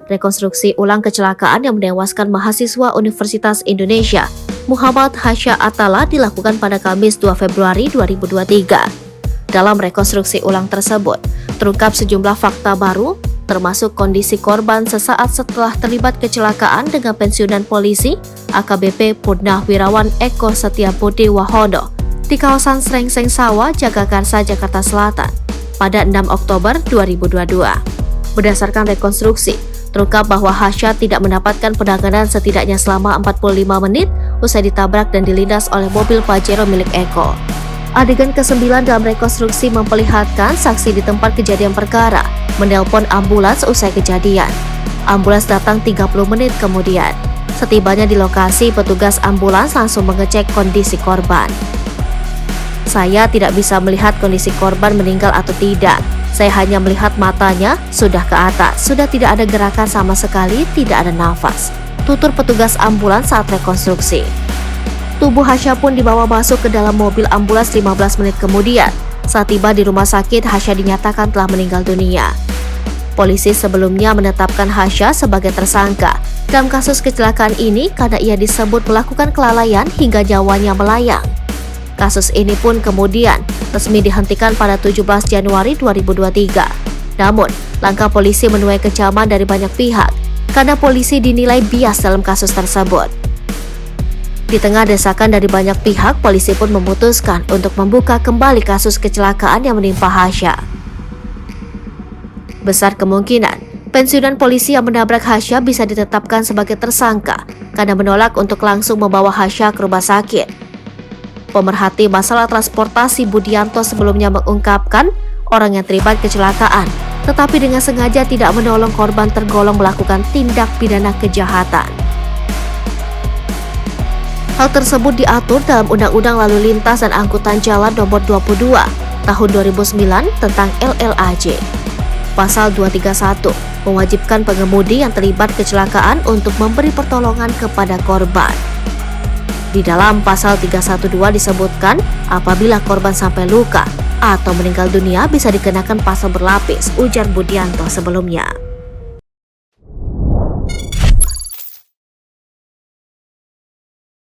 Rekonstruksi ulang kecelakaan yang menewaskan mahasiswa Universitas Indonesia, Muhammad Hasya Attallah, dilakukan pada Kamis 2 Februari 2023. Dalam rekonstruksi ulang tersebut, terungkap sejumlah fakta baru, termasuk kondisi korban sesaat setelah terlibat kecelakaan dengan pensiunan polisi AKBP Purnawirawan Eko Setiabudi Wahono di kawasan Srengseng Sawah, Jagakarsa, Jakarta Selatan pada 6 Oktober 2022. Berdasarkan rekonstruksi, terungkap bahwa Hasya tidak mendapatkan penanganan setidaknya selama 45 menit usai ditabrak dan dilindas oleh mobil Pajero milik Eko. Adegan ke-9 dalam rekonstruksi memperlihatkan saksi di tempat kejadian perkara menelpon ambulans usai kejadian. Ambulans datang 30 menit kemudian. Setibanya di lokasi, petugas ambulans langsung mengecek kondisi korban. Saya tidak bisa melihat kondisi korban meninggal atau tidak. Saya hanya melihat matanya sudah ke atas, sudah tidak ada gerakan sama sekali, tidak ada nafas, tutur petugas ambulans saat rekonstruksi. Tubuh Hasya pun dibawa masuk ke dalam mobil ambulans 15 menit kemudian. Saat tiba di rumah sakit, Hasya dinyatakan telah meninggal dunia. Polisi sebelumnya menetapkan Hasya sebagai tersangka dalam kasus kecelakaan ini karena ia disebut melakukan kelalaian hingga nyawanya melayang. Kasus ini pun kemudian resmi dihentikan pada 17 Januari 2023. Namun, langkah polisi menuai kecaman dari banyak pihak karena polisi dinilai bias dalam kasus tersebut. Di tengah desakan dari banyak pihak, polisi pun memutuskan untuk membuka kembali kasus kecelakaan yang menimpa Hasya. Besar kemungkinan, pensiunan polisi yang menabrak Hasya bisa ditetapkan sebagai tersangka karena menolak untuk langsung membawa Hasya ke rumah sakit. Pemerhati masalah transportasi Budianto sebelumnya mengungkapkan orang yang terlibat kecelakaan, tetapi dengan sengaja tidak menolong korban tergolong melakukan tindak pidana kejahatan. Hal tersebut diatur dalam Undang-Undang Lalu Lintas dan Angkutan Jalan Nomor 22 Tahun 2009 tentang LLAJ. Pasal 231 mewajibkan pengemudi yang terlibat kecelakaan untuk memberi pertolongan kepada korban. Di dalam pasal 312 disebutkan apabila korban sampai luka atau meninggal dunia bisa dikenakan pasal berlapis, ujar Budianto sebelumnya.